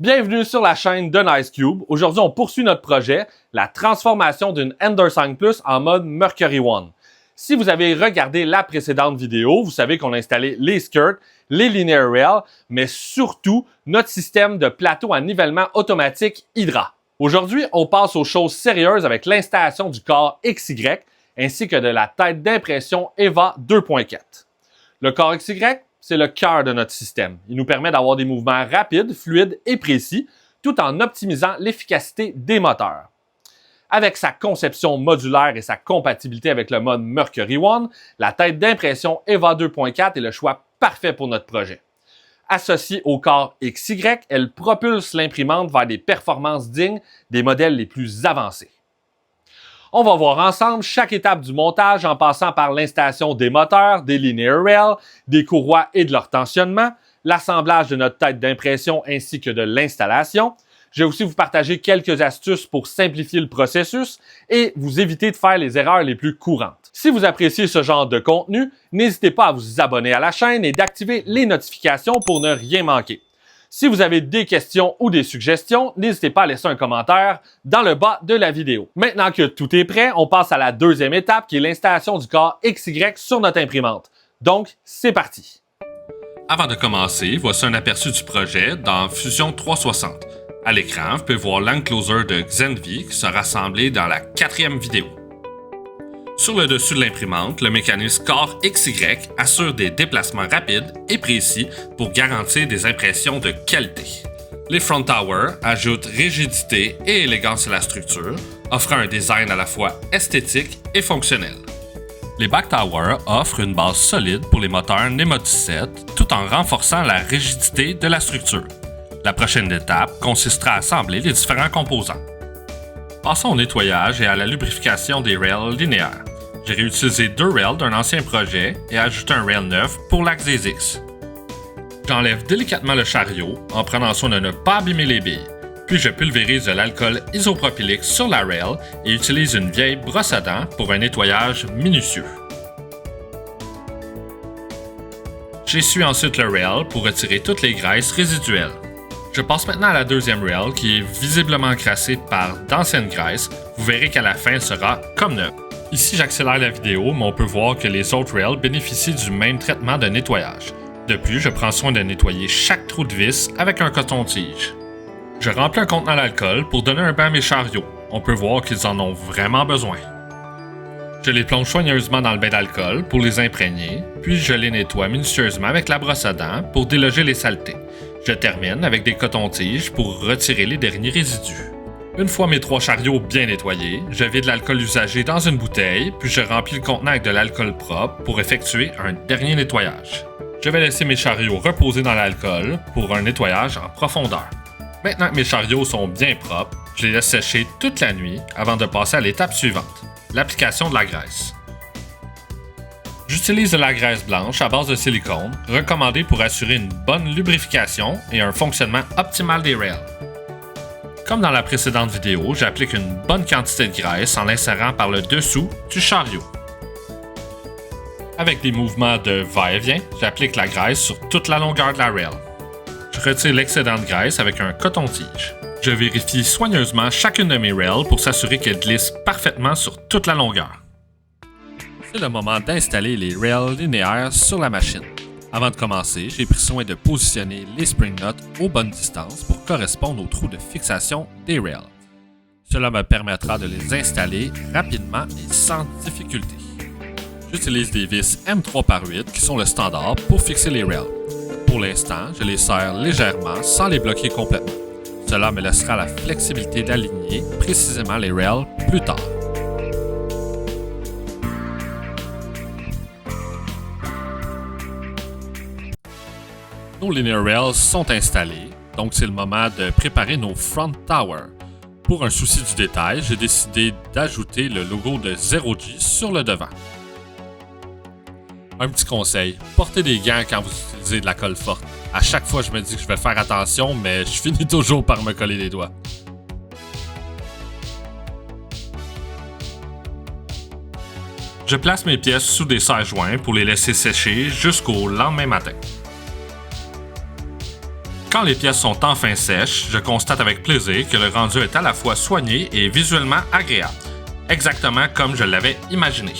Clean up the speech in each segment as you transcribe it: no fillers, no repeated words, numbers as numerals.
Bienvenue sur la chaîne de NiceCube. Aujourd'hui, on poursuit notre projet, la transformation d'une Ender 5 Plus en mode Mercury One. Si vous avez regardé la précédente vidéo, vous savez qu'on a installé les skirts, les linear rails, mais surtout notre système de plateau à nivellement automatique Hydra. Aujourd'hui, on passe aux choses sérieuses avec l'installation du corps XY ainsi que de la tête d'impression EVA 2.4. Le corps XY, c'est le cœur de notre système. Il nous permet d'avoir des mouvements rapides, fluides et précis, tout en optimisant l'efficacité des moteurs. Avec sa conception modulaire et sa compatibilité avec le mode Mercury One, la tête d'impression EVA 2.4 est le choix parfait pour notre projet. Associée au corps XY, elle propulse l'imprimante vers des performances dignes des modèles les plus avancés. On va voir ensemble chaque étape du montage en passant par l'installation des moteurs, des linear rails, des courroies et de leur tensionnement, l'assemblage de notre tête d'impression ainsi que de l'installation. Je vais aussi vous partager quelques astuces pour simplifier le processus et vous éviter de faire les erreurs les plus courantes. Si vous appréciez ce genre de contenu, n'hésitez pas à vous abonner à la chaîne et d'activer les notifications pour ne rien manquer. Si vous avez des questions ou des suggestions, n'hésitez pas à laisser un commentaire dans le bas de la vidéo. Maintenant que tout est prêt, on passe à la deuxième étape qui est l'installation du corps XY sur notre imprimante. Donc, c'est parti! Avant de commencer, voici un aperçu du projet dans Fusion 360. À l'écran, vous pouvez voir l'enclosure de Xenvi qui sera assemblé dans la quatrième vidéo. Sur le dessus de l'imprimante, le mécanisme corps XY assure des déplacements rapides et précis pour garantir des impressions de qualité. Les front towers ajoutent rigidité et élégance à la structure, offrant un design à la fois esthétique et fonctionnel. Les back towers offrent une base solide pour les moteurs NEMA 17 tout en renforçant la rigidité de la structure. La prochaine étape consistera à assembler les différents composants. Passons au nettoyage et à la lubrification des rails linéaires. J'ai réutilisé 2 rails d'un ancien projet et ajouté un rail neuf pour l'axe des X. J'enlève délicatement le chariot en prenant soin de ne pas abîmer les billes, puis je pulvérise de l'alcool isopropylique sur la rail et utilise une vieille brosse à dents pour un nettoyage minutieux. J'essuie ensuite le rail pour retirer toutes les graisses résiduelles. Je passe maintenant à la deuxième rail qui est visiblement crassée par d'anciennes graisses. Vous verrez qu'à la fin elle sera comme neuve. Ici j'accélère la vidéo, mais on peut voir que les autres rails bénéficient du même traitement de nettoyage. De plus, je prends soin de nettoyer chaque trou de vis avec un coton-tige. Je remplis un contenant d'alcool pour donner un bain à mes chariots. On peut voir qu'ils en ont vraiment besoin. Je les plonge soigneusement dans le bain d'alcool pour les imprégner, puis je les nettoie minutieusement avec la brosse à dents pour déloger les saletés. Je termine avec des cotons-tiges pour retirer les derniers résidus. Une fois mes 3 chariots bien nettoyés, je vide l'alcool usagé dans une bouteille, puis je remplis le contenant avec de l'alcool propre pour effectuer un dernier nettoyage. Je vais laisser mes chariots reposer dans l'alcool pour un nettoyage en profondeur. Maintenant que mes chariots sont bien propres, je les laisse sécher toute la nuit avant de passer à l'étape suivante, l'application de la graisse. J'utilise de la graisse blanche à base de silicone, recommandée pour assurer une bonne lubrification et un fonctionnement optimal des rails. Comme dans la précédente vidéo, j'applique une bonne quantité de graisse en l'insérant par le dessous du chariot. Avec des mouvements de va-et-vient, j'applique la graisse sur toute la longueur de la rail. Je retire l'excédent de graisse avec un coton-tige. Je vérifie soigneusement chacune de mes rails pour s'assurer qu'elles glissent parfaitement sur toute la longueur. C'est le moment d'installer les rails linéaires sur la machine. Avant de commencer, j'ai pris soin de positionner les spring nuts aux bonnes distances pour correspondre aux trous de fixation des rails. Cela me permettra de les installer rapidement et sans difficulté. J'utilise des vis M3x8 qui sont le standard pour fixer les rails. Pour l'instant, je les serre légèrement sans les bloquer complètement. Cela me laissera la flexibilité d'aligner précisément les rails plus tard. Nos linear rails sont installés, donc c'est le moment de préparer nos front towers. Pour un souci du détail, j'ai décidé d'ajouter le logo de 0G sur le devant. Un petit conseil, portez des gants quand vous utilisez de la colle forte. À chaque fois, je me dis que je vais faire attention, mais je finis toujours par me coller les doigts. Je place mes pièces sous des serre-joints pour les laisser sécher jusqu'au lendemain matin. Quand les pièces sont enfin sèches, je constate avec plaisir que le rendu est à la fois soigné et visuellement agréable, exactement comme je l'avais imaginé.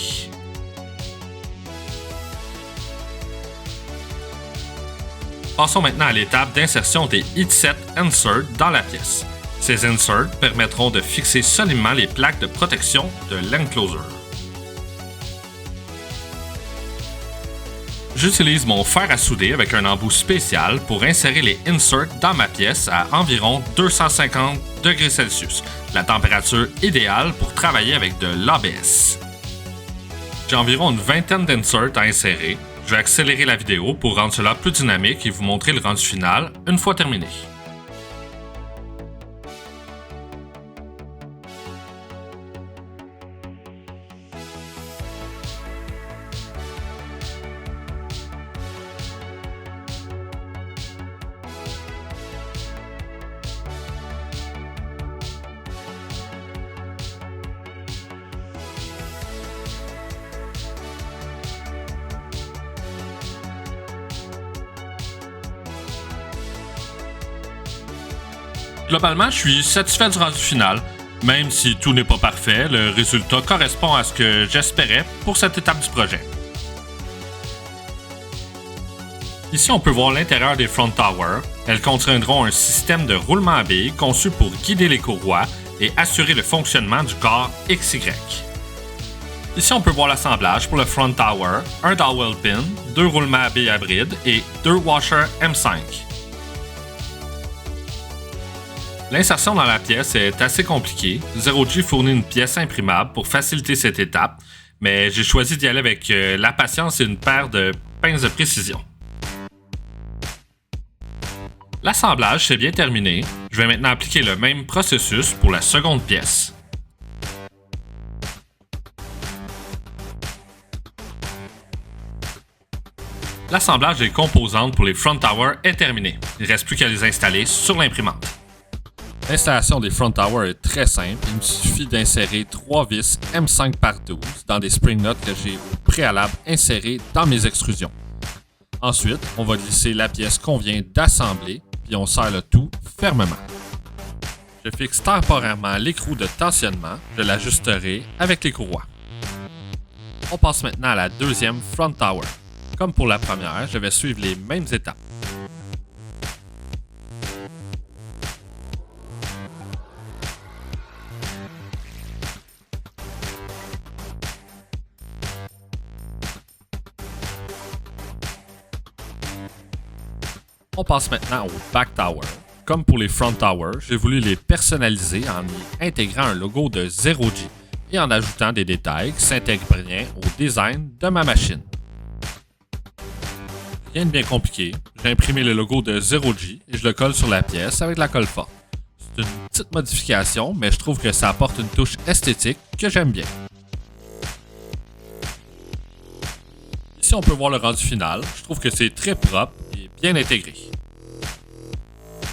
Passons maintenant à l'étape d'insertion des heatset inserts dans la pièce. Ces inserts permettront de fixer solidement les plaques de protection de l'enclosure. J'utilise mon fer à souder avec un embout spécial pour insérer les inserts dans ma pièce à environ 250 degrés Celsius, la température idéale pour travailler avec de l'ABS. J'ai environ une vingtaine d'inserts à insérer. Je vais accélérer la vidéo pour rendre cela plus dynamique et vous montrer le rendu final une fois terminé. Globalement, je suis satisfait du rendu final. Même si tout n'est pas parfait, le résultat correspond à ce que j'espérais pour cette étape du projet. Ici, on peut voir l'intérieur des front towers. Elles contiendront un système de roulement à billes conçu pour guider les courroies et assurer le fonctionnement du corps XY. Ici, on peut voir l'assemblage pour le front tower, un dowel pin, 2 roulements à billes hybrides et 2 washers M5. L'insertion dans la pièce est assez compliquée. Zero G fournit une pièce imprimable pour faciliter cette étape, mais j'ai choisi d'y aller avec la patience et une paire de pinces de précision. L'assemblage s'est bien terminé. Je vais maintenant appliquer le même processus pour la seconde pièce. L'assemblage des composantes pour les front towers est terminé. Il ne reste plus qu'à les installer sur l'imprimante. L'installation des front towers est très simple. Il me suffit d'insérer 3 vis M5 par 12 dans des spring nuts que j'ai au préalable insérés dans mes extrusions. Ensuite, on va glisser la pièce qu'on vient d'assembler, puis on serre le tout fermement. Je fixe temporairement l'écrou de tensionnement. Je l'ajusterai avec les courroies. On passe maintenant à la deuxième front tower. Comme pour la première, je vais suivre les mêmes étapes. On passe maintenant au back tower. Comme pour les front towers, j'ai voulu les personnaliser en y intégrant un logo de Zero G et en ajoutant des détails qui s'intègrent bien au design de ma machine. Rien de bien compliqué, j'ai imprimé le logo de Zero G et je le colle sur la pièce avec la colle forte. C'est une petite modification, mais je trouve que ça apporte une touche esthétique que j'aime bien. Ici, on peut voir le rendu final. Je trouve que c'est très propre et bien intégré.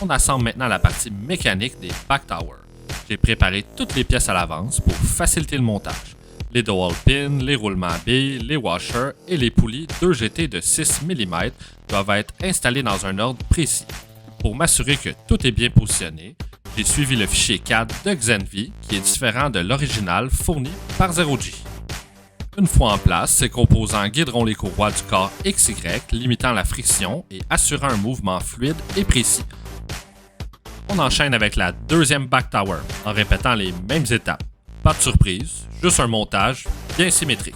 On assemble maintenant la partie mécanique des back towers. J'ai préparé toutes les pièces à l'avance pour faciliter le montage. Les dowel pins, les roulements à billes, les washers et les poulies 2GT de 6 mm doivent être installés dans un ordre précis. Pour m'assurer que tout est bien positionné, j'ai suivi le fichier CAD de Xenvi qui est différent de l'original fourni par Zero G. Une fois en place, ces composants guideront les courroies du corps XY, limitant la friction et assurant un mouvement fluide et précis. On enchaîne avec la deuxième back tower en répétant les mêmes étapes. Pas de surprise, juste un montage bien symétrique.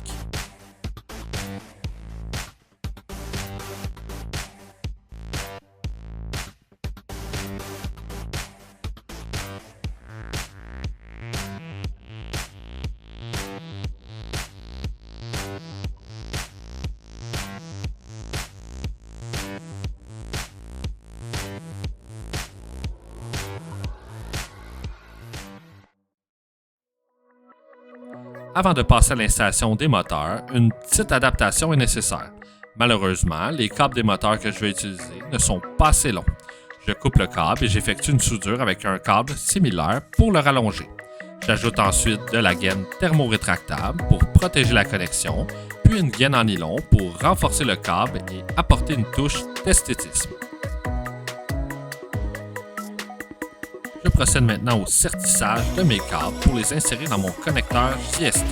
Avant de passer à l'installation des moteurs, une petite adaptation est nécessaire. Malheureusement, les câbles des moteurs que je vais utiliser ne sont pas assez longs. Je coupe le câble et j'effectue une soudure avec un câble similaire pour le rallonger. J'ajoute ensuite de la gaine thermorétractable pour protéger la connexion, puis une gaine en nylon pour renforcer le câble et apporter une touche d'esthétisme. je procède maintenant au sertissage de mes câbles pour les insérer dans mon connecteur JST.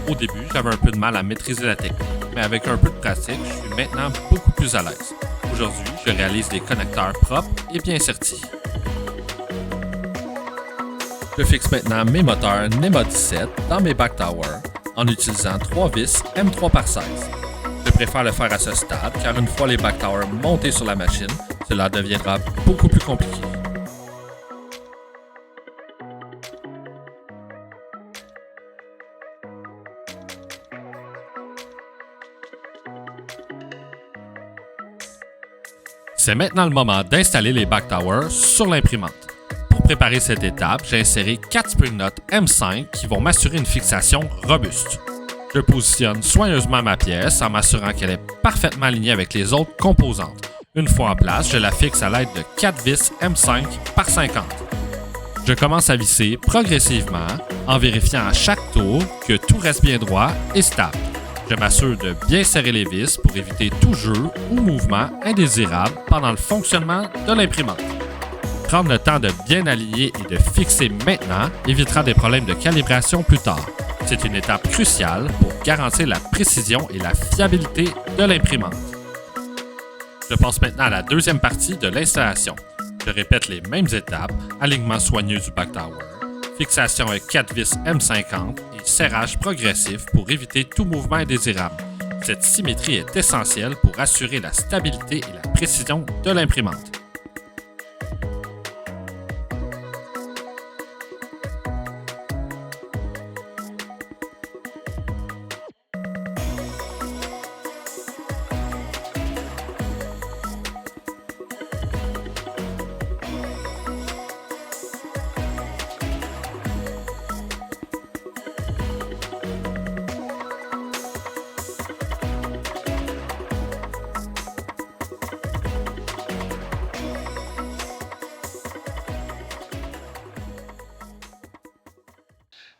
Au début, j'avais un peu de mal à maîtriser la technique, mais avec un peu de pratique, je suis maintenant beaucoup plus à l'aise. Aujourd'hui, je réalise des connecteurs propres et bien sertis. Je fixe maintenant mes moteurs NEMA 17 dans mes back towers en utilisant 3 vis M3 par 16. Je préfère le faire à ce stade car une fois les back towers montés sur la machine, cela deviendra beaucoup plus compliqué. C'est maintenant le moment d'installer les back towers sur l'imprimante. Pour préparer cette étape, j'ai inséré 4 spring nuts M5 qui vont m'assurer une fixation robuste. Je positionne soigneusement ma pièce en m'assurant qu'elle est parfaitement alignée avec les autres composantes. Une fois en place, je la fixe à l'aide de 4 vis M5 par 50. Je commence à visser progressivement en vérifiant à chaque tour que tout reste bien droit et stable. Je m'assure de bien serrer les vis pour éviter tout jeu ou mouvement indésirable pendant le fonctionnement de l'imprimante. Prendre le temps de bien aligner et de fixer maintenant évitera des problèmes de calibration plus tard. C'est une étape cruciale pour garantir la précision et la fiabilité de l'imprimante. Je passe maintenant à la deuxième partie de l'installation. Je répète les mêmes étapes, alignement soigneux du back tower, fixation avec 4 vis M50 et serrage progressif pour éviter tout mouvement indésirable. Cette symétrie est essentielle pour assurer la stabilité et la précision de l'imprimante.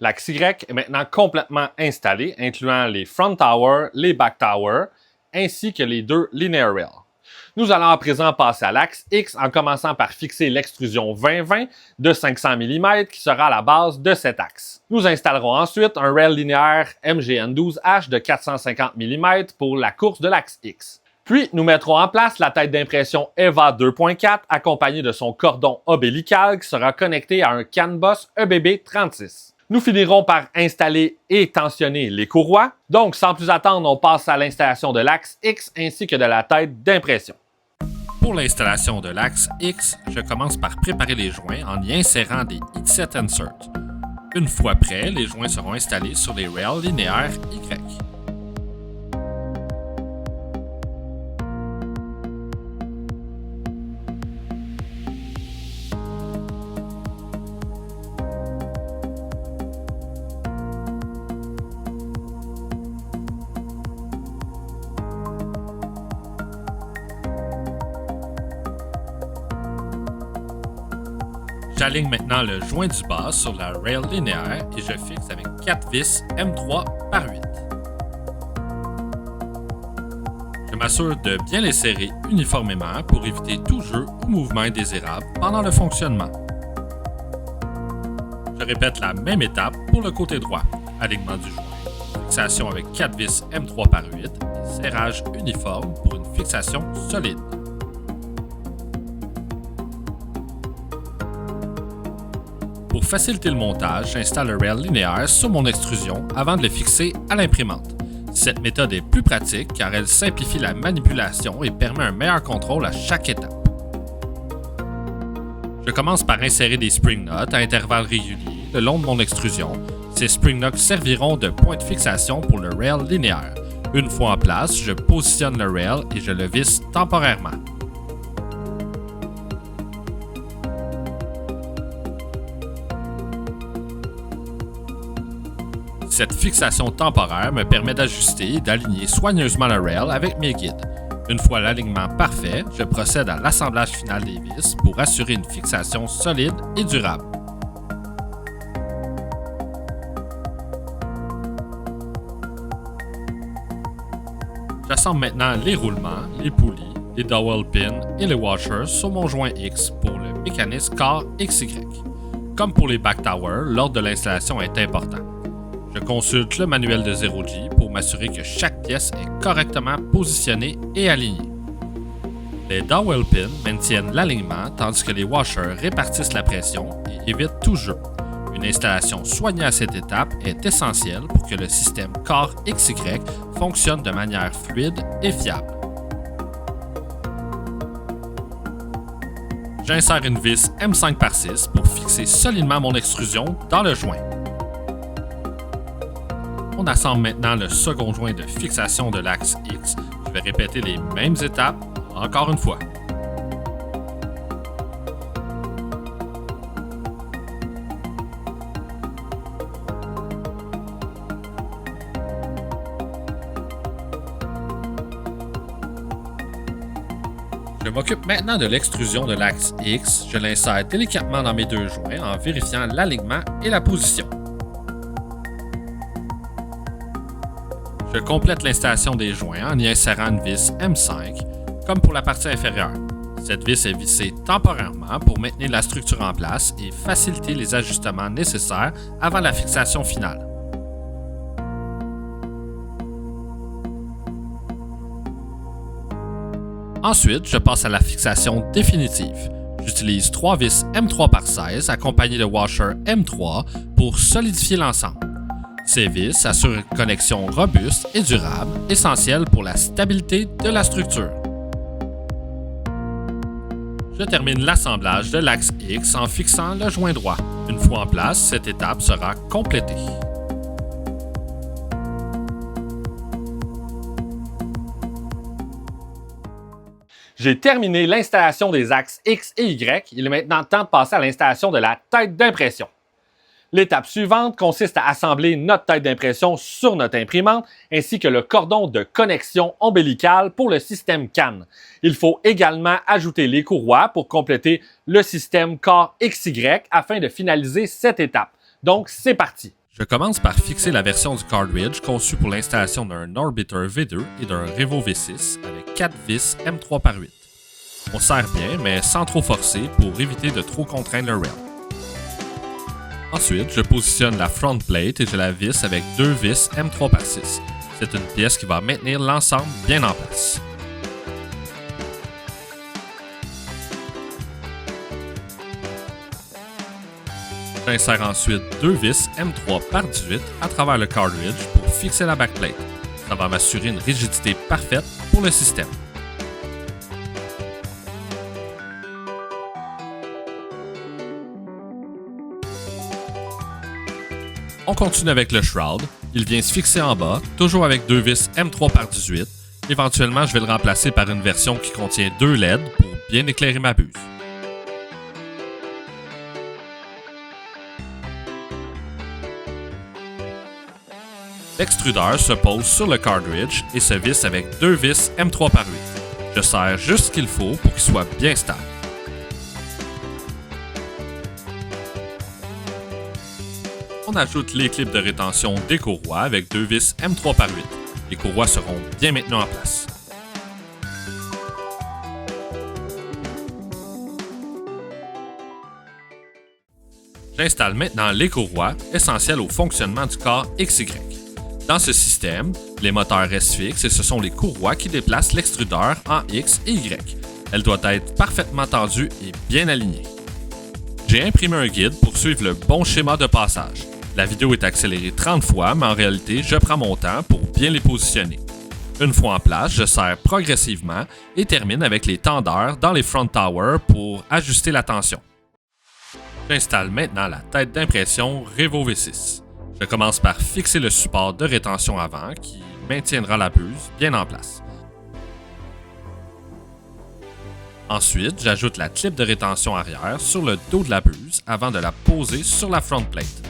L'axe Y est maintenant complètement installé, incluant les front towers, les back towers, ainsi que les 2 linear rails. Nous allons à présent passer à l'axe X en commençant par fixer l'extrusion 20-20 de 500 mm qui sera à la base de cet axe. Nous installerons ensuite un rail linéaire MGN12H de 450 mm pour la course de l'axe X. Puis, nous mettrons en place la tête d'impression EVA 2.4 accompagnée de son cordon ombilical qui sera connecté à un CAN Bus EBB 36. Nous finirons par installer et tensionner les courroies. Donc, sans plus attendre, on passe à l'installation de l'axe X ainsi que de la tête d'impression. Pour l'installation de l'axe X, je commence par préparer les joints en y insérant des heatset inserts. Une fois prêts, les joints seront installés sur les rails linéaires Y. J'aligne maintenant le joint du bas sur la rail linéaire et je fixe avec 4 vis M3 par 8. Je m'assure de bien les serrer uniformément pour éviter tout jeu ou mouvement indésirable pendant le fonctionnement. Je répète la même étape pour le côté droit. Alignement du joint, fixation avec 4 vis M3 par 8 et serrage uniforme pour une fixation solide. Pour faciliter le montage, j'installe le rail linéaire sur mon extrusion avant de le fixer à l'imprimante. Cette méthode est plus pratique car elle simplifie la manipulation et permet un meilleur contrôle à chaque étape. Je commence par insérer des spring nuts à intervalles réguliers le long de mon extrusion. Ces spring nuts serviront de point de fixation pour le rail linéaire. Une fois en place, je positionne le rail et je le visse temporairement. Cette fixation temporaire me permet d'ajuster et d'aligner soigneusement le rail avec mes guides. Une fois l'alignement parfait, je procède à l'assemblage final des vis pour assurer une fixation solide et durable. J'assemble maintenant les roulements, les poulies, les dowel pins et les washers sur mon joint X pour le mécanisme Core XY. Comme pour les back towers, l'ordre de l'installation est important. Je consulte le manuel de Zero G pour m'assurer que chaque pièce est correctement positionnée et alignée. Les dowel pins maintiennent l'alignement tandis que les washers répartissent la pression et évitent tout jeu. Une installation soignée à cette étape est essentielle pour que le système Core XY fonctionne de manière fluide et fiable. J'insère une vis M5x6 pour fixer solidement mon extrusion dans le joint. On assemble maintenant le second joint de fixation de l'axe X. Je vais répéter les mêmes étapes encore une fois. Je m'occupe maintenant de l'extrusion de l'axe X. Je l'insère délicatement dans mes deux joints en vérifiant l'alignement et la position. Je complète l'installation des joints en y insérant une vis M5, comme pour la partie inférieure. Cette vis est vissée temporairement pour maintenir la structure en place et faciliter les ajustements nécessaires avant la fixation finale. Ensuite, je passe à la fixation définitive. J'utilise 3 vis M3x16 accompagnées de washer M3 pour solidifier l'ensemble. Ces vis assurent une connexion robuste et durable, essentielle pour la stabilité de la structure. Je termine l'assemblage de l'axe X en fixant le joint droit. Une fois en place, cette étape sera complétée. J'ai terminé l'installation des axes X et Y. Il est maintenant temps de passer à l'installation de la tête d'impression. L'étape suivante consiste à assembler notre tête d'impression sur notre imprimante ainsi que le cordon de connexion ombilical pour le système CAN. Il faut également ajouter les courroies pour compléter le système Core XY afin de finaliser cette étape. Donc, c'est parti! Je commence par fixer la version du cartridge conçue pour l'installation d'un Orbiter V2 et d'un Revo V6 avec 4 vis M3x8. On serre bien, mais sans trop forcer pour éviter de trop contraindre le rail. Ensuite, je positionne la front plate et je la visse avec 2 vis M3x6. C'est une pièce qui va maintenir l'ensemble bien en place. J'insère ensuite 2 vis M3x18 à travers le cartridge pour fixer la backplate. Ça va m'assurer une rigidité parfaite pour le système. On continue avec le shroud. Il vient se fixer en bas, toujours avec 2 vis M3x18. Éventuellement, je vais le remplacer par une version qui contient 2 LED pour bien éclairer ma buse. L'extrudeur se pose sur le cartridge et se visse avec 2 vis M3x8. Je serre juste ce qu'il faut pour qu'il soit bien stable. On ajoute les clips de rétention des courroies avec 2 vis M3x8. Les courroies seront bien maintenues en place. J'installe maintenant les courroies, essentielles au fonctionnement du corps XY. Dans ce système, les moteurs restent fixes et ce sont les courroies qui déplacent l'extrudeur en X et Y. Elle doit être parfaitement tendue et bien alignée. J'ai imprimé un guide pour suivre le bon schéma de passage. La vidéo est accélérée 30 fois, mais en réalité, je prends mon temps pour bien les positionner. Une fois en place, je serre progressivement et termine avec les tendeurs dans les front towers pour ajuster la tension. J'installe maintenant la tête d'impression Revo V6. Je commence par fixer le support de rétention avant qui maintiendra la buse bien en place. Ensuite, j'ajoute la clip de rétention arrière sur le dos de la buse avant de la poser sur la front plate.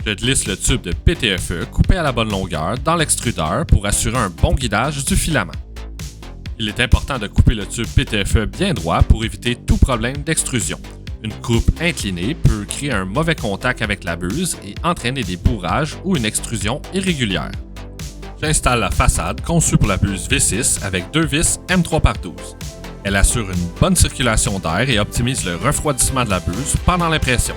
Je glisse le tube de PTFE coupé à la bonne longueur dans l'extrudeur pour assurer un bon guidage du filament. Il est important de couper le tube PTFE bien droit pour éviter tout problème d'extrusion. Une coupe inclinée peut créer un mauvais contact avec la buse et entraîner des bourrages ou une extrusion irrégulière. J'installe la façade conçue pour la buse V6 avec 2 vis M3x12. Elle assure une bonne circulation d'air et optimise le refroidissement de la buse pendant l'impression.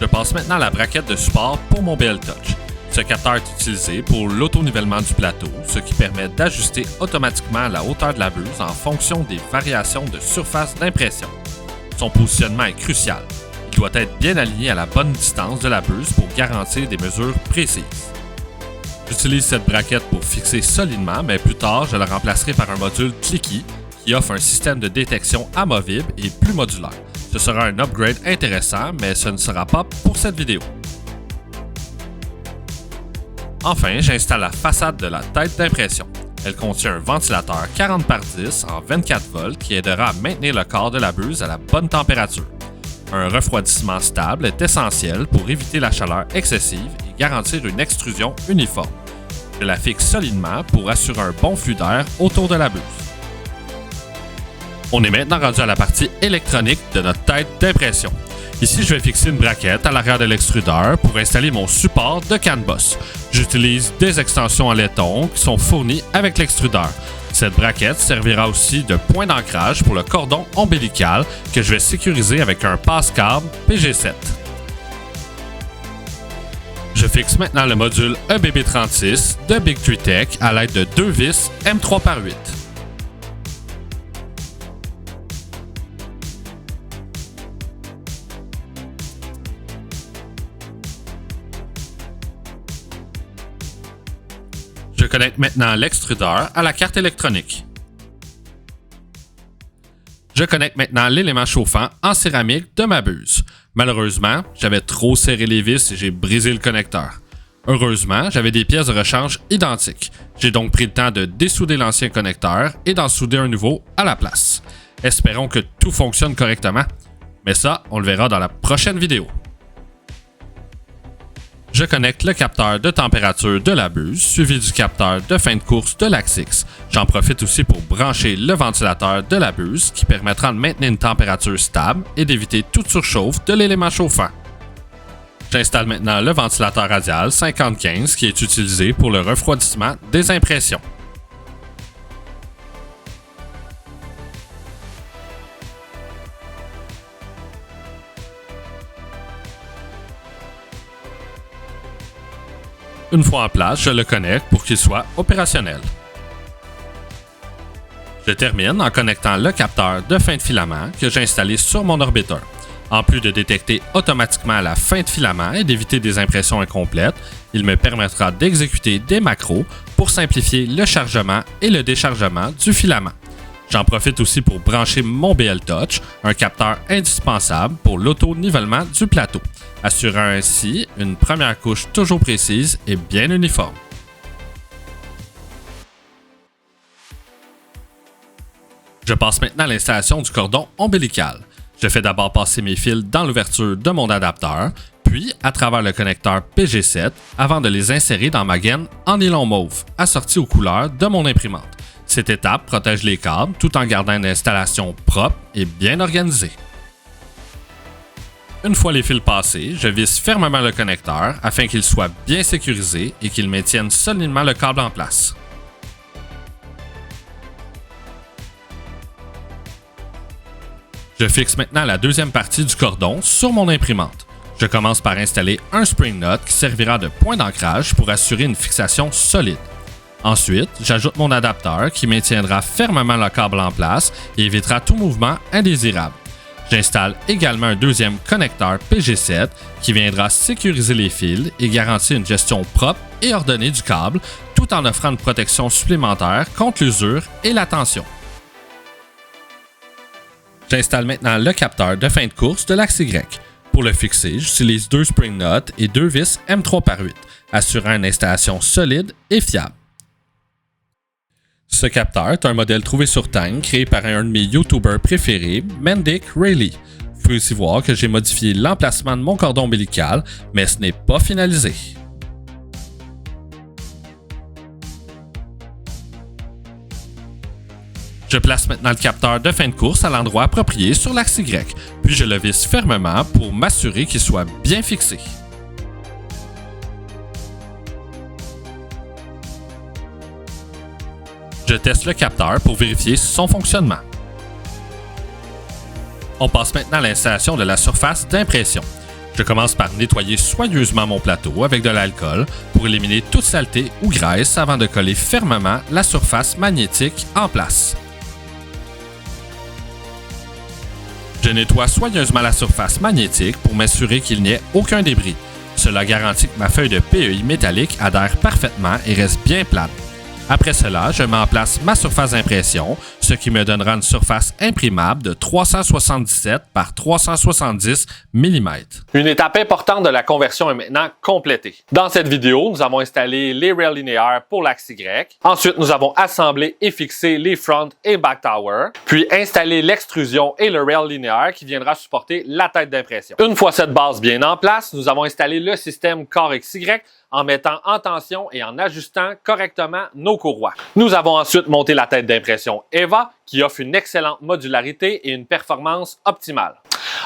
Je passe maintenant à la braquette de support pour mon BL Touch. Ce capteur est utilisé pour l'auto-nivellement du plateau, ce qui permet d'ajuster automatiquement la hauteur de la buse en fonction des variations de surface d'impression. Son positionnement est crucial. Il doit être bien aligné à la bonne distance de la buse pour garantir des mesures précises. J'utilise cette braquette pour fixer solidement, mais plus tard, je la remplacerai par un module Clicky qui offre un système de détection amovible et plus modulaire. Ce sera un upgrade intéressant, mais ce ne sera pas pour cette vidéo. Enfin, j'installe la façade de la tête d'impression. Elle contient un ventilateur 40 par 10 en 24 volts qui aidera à maintenir le corps de la buse à la bonne température. Un refroidissement stable est essentiel pour éviter la chaleur excessive et garantir une extrusion uniforme. Je la fixe solidement pour assurer un bon flux d'air autour de la buse. On est maintenant rendu à la partie électronique de notre tête d'impression. Ici, je vais fixer une braquette à l'arrière de l'extrudeur pour installer mon support de CAN bus. J'utilise des extensions en laiton qui sont fournies avec l'extrudeur. Cette braquette servira aussi de point d'ancrage pour le cordon ombilical que je vais sécuriser avec un passe-câble PG7. Je fixe maintenant le module EBB36 de Big Tree Tech à l'aide de deux vis M3 par 8. Je connecte maintenant l'extrudeur à la carte électronique. Je connecte maintenant l'élément chauffant en céramique de ma buse. Malheureusement, j'avais trop serré les vis et j'ai brisé le connecteur. Heureusement, j'avais des pièces de rechange identiques. J'ai donc pris le temps de dessouder l'ancien connecteur et d'en souder un nouveau à la place. Espérons que tout fonctionne correctement. Mais ça, on le verra dans la prochaine vidéo. Je connecte le capteur de température de la buse, suivi du capteur de fin de course de l'Axix. J'en profite aussi pour brancher le ventilateur de la buse qui permettra de maintenir une température stable et d'éviter toute surchauffe de l'élément chauffant. J'installe maintenant le ventilateur radial 5015 qui est utilisé pour le refroidissement des impressions. Une fois en place, je le connecte pour qu'il soit opérationnel. Je termine en connectant le capteur de fin de filament que j'ai installé sur mon orbiteur. En plus de détecter automatiquement la fin de filament et d'éviter des impressions incomplètes, il me permettra d'exécuter des macros pour simplifier le chargement et le déchargement du filament. J'en profite aussi pour brancher mon BL Touch, un capteur indispensable pour l'auto-nivellement du plateau, assurant ainsi une première couche toujours précise et bien uniforme. Je passe maintenant à l'installation du cordon ombilical. Je fais d'abord passer mes fils dans l'ouverture de mon adapteur, puis à travers le connecteur PG7 avant de les insérer dans ma gaine en nylon mauve, assortie aux couleurs de mon imprimante. Cette étape protège les câbles tout en gardant une installation propre et bien organisée. Une fois les fils passés, je visse fermement le connecteur afin qu'il soit bien sécurisé et qu'il maintienne solidement le câble en place. Je fixe maintenant la deuxième partie du cordon sur mon imprimante. Je commence par installer un spring nut qui servira de point d'ancrage pour assurer une fixation solide. Ensuite, j'ajoute mon adapteur qui maintiendra fermement le câble en place et évitera tout mouvement indésirable. J'installe également un deuxième connecteur PG7 qui viendra sécuriser les fils et garantir une gestion propre et ordonnée du câble tout en offrant une protection supplémentaire contre l'usure et la tension. J'installe maintenant le capteur de fin de course de l'axe Y. Pour le fixer, j'utilise deux spring nuts et deux vis M3 par 8, assurant une installation solide et fiable. Ce capteur est un modèle trouvé sur Tang, créé par un de mes YouTubers préférés, Mendic Rayleigh. Vous pouvez aussi voir que j'ai modifié l'emplacement de mon cordon ombilical, mais ce n'est pas finalisé. Je place maintenant le capteur de fin de course à l'endroit approprié sur l'axe Y, puis je le visse fermement pour m'assurer qu'il soit bien fixé. Je teste le capteur pour vérifier son fonctionnement. On passe maintenant à l'installation de la surface d'impression. Je commence par nettoyer soigneusement mon plateau avec de l'alcool pour éliminer toute saleté ou graisse avant de coller fermement la surface magnétique en place. Je nettoie soigneusement la surface magnétique pour m'assurer qu'il n'y ait aucun débris. Cela garantit que ma feuille de PEI métallique adhère parfaitement et reste bien plate. Après cela, je mets en place ma surface d'impression, ce qui me donnera une surface imprimable de 377 par 370 mm. Une étape importante de la conversion est maintenant complétée. Dans cette vidéo, nous avons installé les rails linéaires pour l'axe Y. Ensuite, nous avons assemblé et fixé les front et back towers, puis installé l'extrusion et le rail linéaire qui viendra supporter la tête d'impression. Une fois cette base bien en place, nous avons installé le système Core XY en mettant en tension et en ajustant correctement nos courroies. Nous avons ensuite monté la tête d'impression EVA qui offre une excellente modularité et une performance optimale.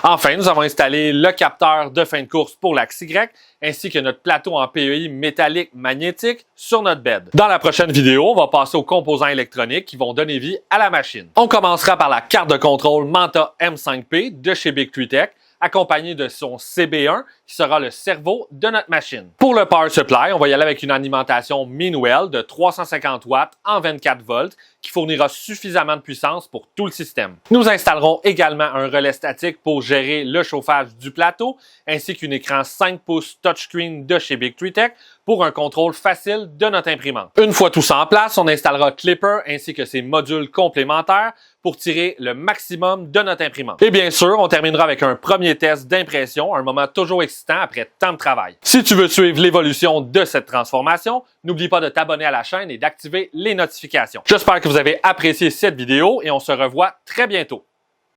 Enfin, nous avons installé le capteur de fin de course pour l'axe Y ainsi que notre plateau en PEI métallique magnétique sur notre bed. Dans la prochaine vidéo, on va passer aux composants électroniques qui vont donner vie à la machine. On commencera par la carte de contrôle Manta M5P de chez Big Tree Tech, accompagné de son CB1 qui sera le cerveau de notre machine. Pour le power supply, on va y aller avec une alimentation Meanwell de 350 watts en 24 volts qui fournira suffisamment de puissance pour tout le système. Nous installerons également un relais statique pour gérer le chauffage du plateau ainsi qu'un écran 5 pouces touchscreen de chez Big Tree Tech pour un contrôle facile de notre imprimante. Une fois tout ça en place, on installera Clipper ainsi que ses modules complémentaires pour tirer le maximum de notre imprimante. Et bien sûr, on terminera avec un premier test d'impression, un moment toujours excitant après tant de travail. Si tu veux suivre l'évolution de cette transformation, n'oublie pas de t'abonner à la chaîne et d'activer les notifications. J'espère que vous avez apprécié cette vidéo et on se revoit très bientôt.